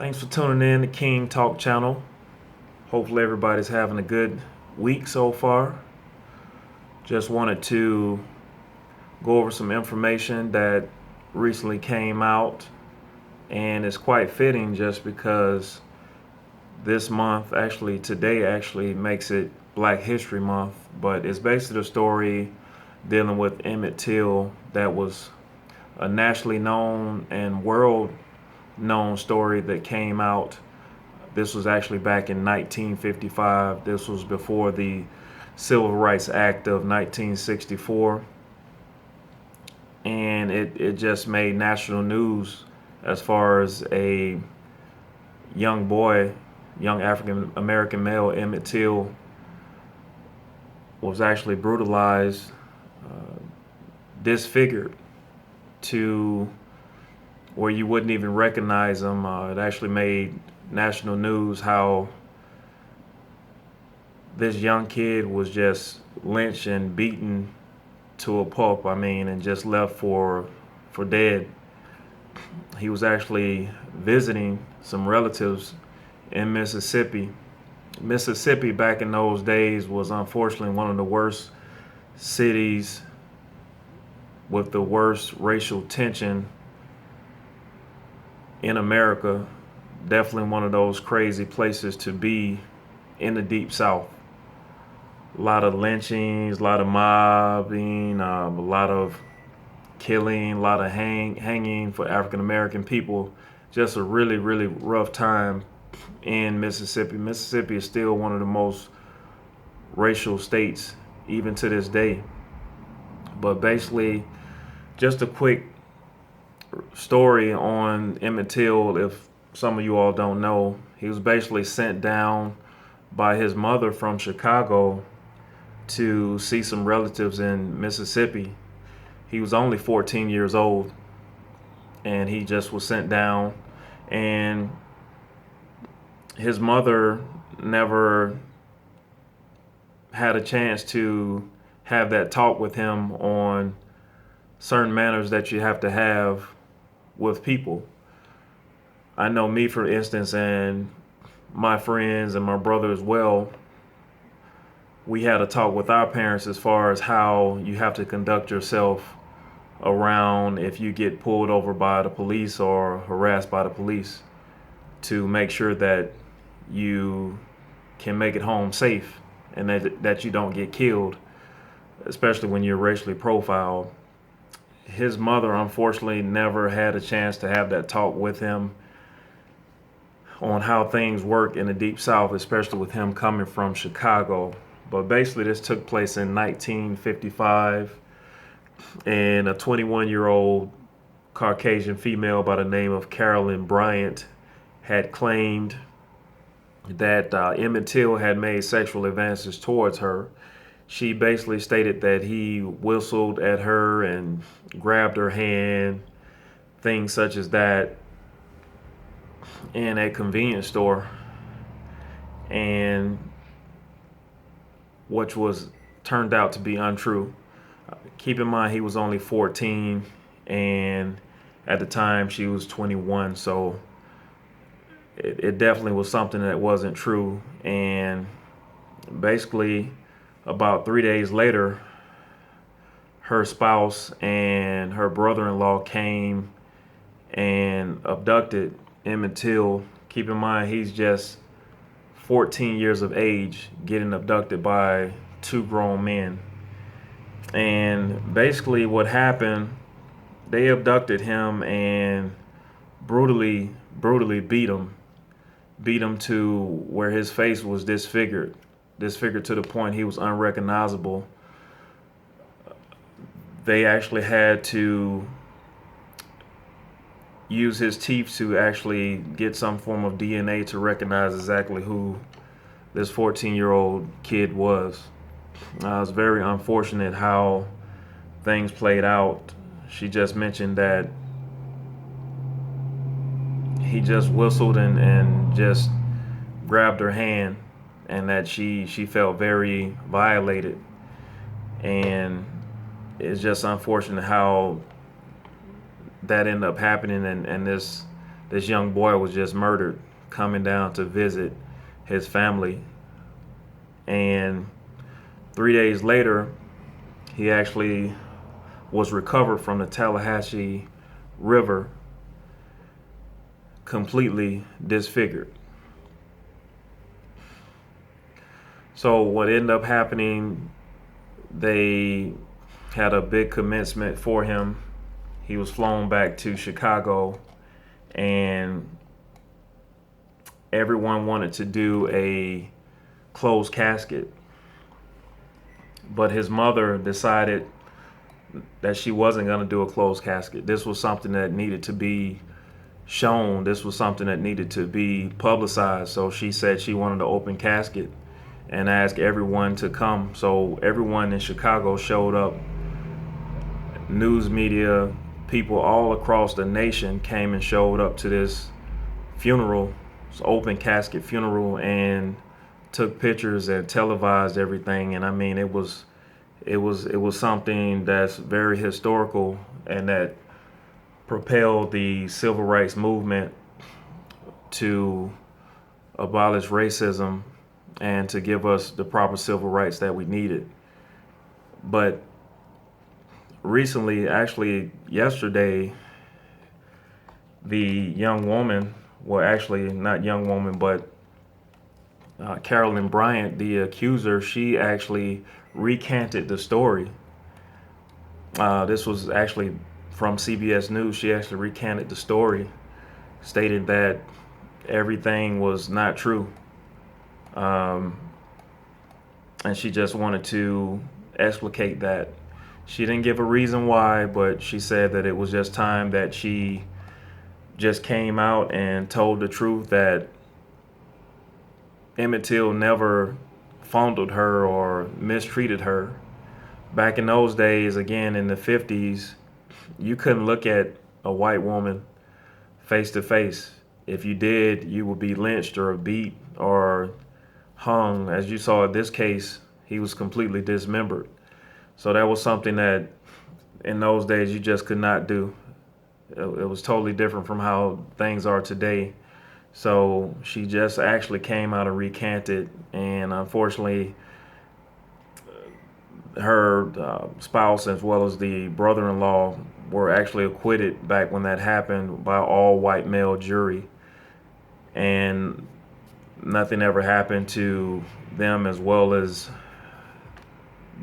Thanks for tuning in to King Talk channel. Hopefully everybody's having a good week so far. Just wanted to go over some information that recently came out, and it's quite fitting just because this month, today makes it Black History Month, but it's basically a story dealing with Emmit Till that was a nationally known and world known story that came out. This was actually back in 1955. This was before the Civil Rights Act of 1964. And it just made national news as far as a young boy, young African American male, Emmit Till, was actually brutalized, disfigured to where you wouldn't even recognize him. It actually made national news how this young kid was just lynched and beaten to a pulp. And just left for dead. He was actually visiting some relatives in Mississippi. Mississippi back in those days was unfortunately one of the worst cities with the worst racial tension in America. Definitely one of those crazy places to be in the Deep South. A lot of lynchings, a lot of mobbing, a lot of killing, a lot of hanging for African American people. Just a really, really rough time in Mississippi. Mississippi is still one of the most racial states even to this day. But basically, just a quick story on Emmit Till. If some of you all don't know, he was basically sent down by his mother from Chicago to see some relatives in Mississippi. He was only 14 years old, and he just was sent down, and his mother never had a chance to have that talk with him on certain manners that you have to have with people. I know me, for instance, and my friends and my brother as well, we had a talk with our parents as far as how you have to conduct yourself around if you get pulled over by the police or harassed by the police, to make sure that you can make it home safe and that you don't get killed, especially when you're racially profiled. His mother unfortunately never had a chance to have that talk with him on how things work in the Deep South, especially with him coming from Chicago. But basically this took place in 1955, and a 21-year-old Caucasian female by the name of Carolyn Bryant had claimed that Emmit Till had made sexual advances towards her. She basically stated that he whistled at her and grabbed her hand, things such as that, in a convenience store, and which was turned out to be untrue. Keep in mind he was only 14, and at the time she was 21, so it definitely was something that wasn't true. And basically about 3 days later, her spouse and her brother-in-law came and abducted Emmit Till. Keep in mind he's just 14 years of age, getting abducted by two grown men. And basically what happened, they abducted him and brutally beat him to where his face was disfigured to the point he was unrecognizable. They actually had to use his teeth to actually get some form of DNA to recognize exactly who this 14-year-old kid was. It's very unfortunate how things played out. She just mentioned that he just whistled and just grabbed her hand, and that she felt very violated. And it's just unfortunate how that ended up happening, and this this young boy was just murdered coming down to visit his family. And 3 days later, he actually was recovered from the Tallahatchie River completely disfigured. So what ended up happening, they had a big commencement for him. He was flown back to Chicago, and everyone wanted to do a closed casket. But his mother decided that she wasn't going to do a closed casket. This was something that needed to be shown. This was something that needed to be publicized. So she said she wanted an open casket and asked everyone to come. So everyone in Chicago showed up. News media, people all across the nation came and showed up to this funeral, this open casket funeral, and took pictures and televised everything. And I mean, it was something that's very historical and that propelled the civil rights movement to abolish racism and to give us the proper civil rights that we needed. But recently, actually yesterday, the young woman, well, actually not young woman, but Carolyn Bryant, the accuser, she actually recanted the story. This was actually from CBS News. She actually recanted the story, stated that everything was not true. And she just wanted to explicate that. She didn't give a reason why, but she said that it was just time that she just came out and told the truth, that Emmit Till never fondled her or mistreated her. Back in those days, again in the 50s, you couldn't look at a white woman face to face. If you did, you would be lynched or beat or hung. As you saw in this case, he was completely dismembered. So that was something that in those days you just could not do. It was totally different from how things are today. So she just actually came out and recanted, and unfortunately her spouse as well as the brother-in-law were actually acquitted back when that happened by all white male jury, and nothing ever happened to them as well as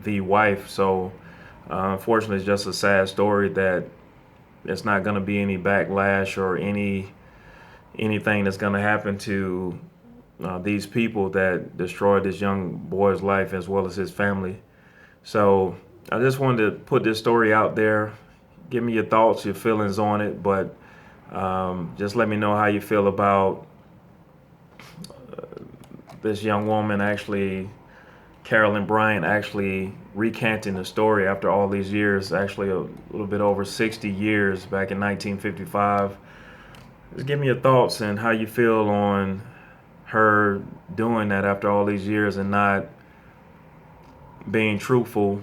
the wife. So unfortunately, it's just a sad story that it's not going to be any backlash or anything that's going to happen to these people that destroyed this young boy's life as well as his family. So I just wanted to put this story out there. Give me your thoughts, your feelings on it, but just let me know how you feel about this young woman, actually Carolyn Bryant, actually recanting the story after all these years, actually a little bit over 60 years, back in 1955. Just give me your thoughts and how you feel on her doing that after all these years and not being truthful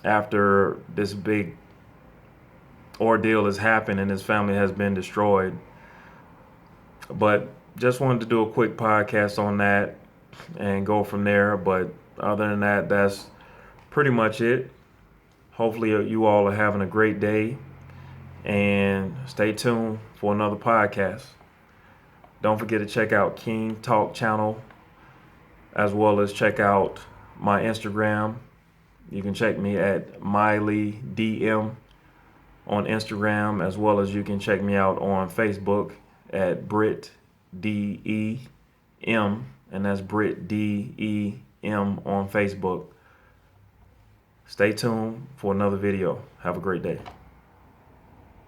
after this big ordeal has happened and his family has been destroyed. But just wanted to do a quick podcast on that and go from there. But other than that, that's pretty much it. Hopefully you all are having a great day, and stay tuned for another podcast. Don't forget to check out King Talk channel, as well as check out my Instagram. You can check me at MileyDM on Instagram, as well as you can check me out on Facebook at Britt DEM, and that's Britt DEM on Facebook. Stay tuned for another video. Have a great day.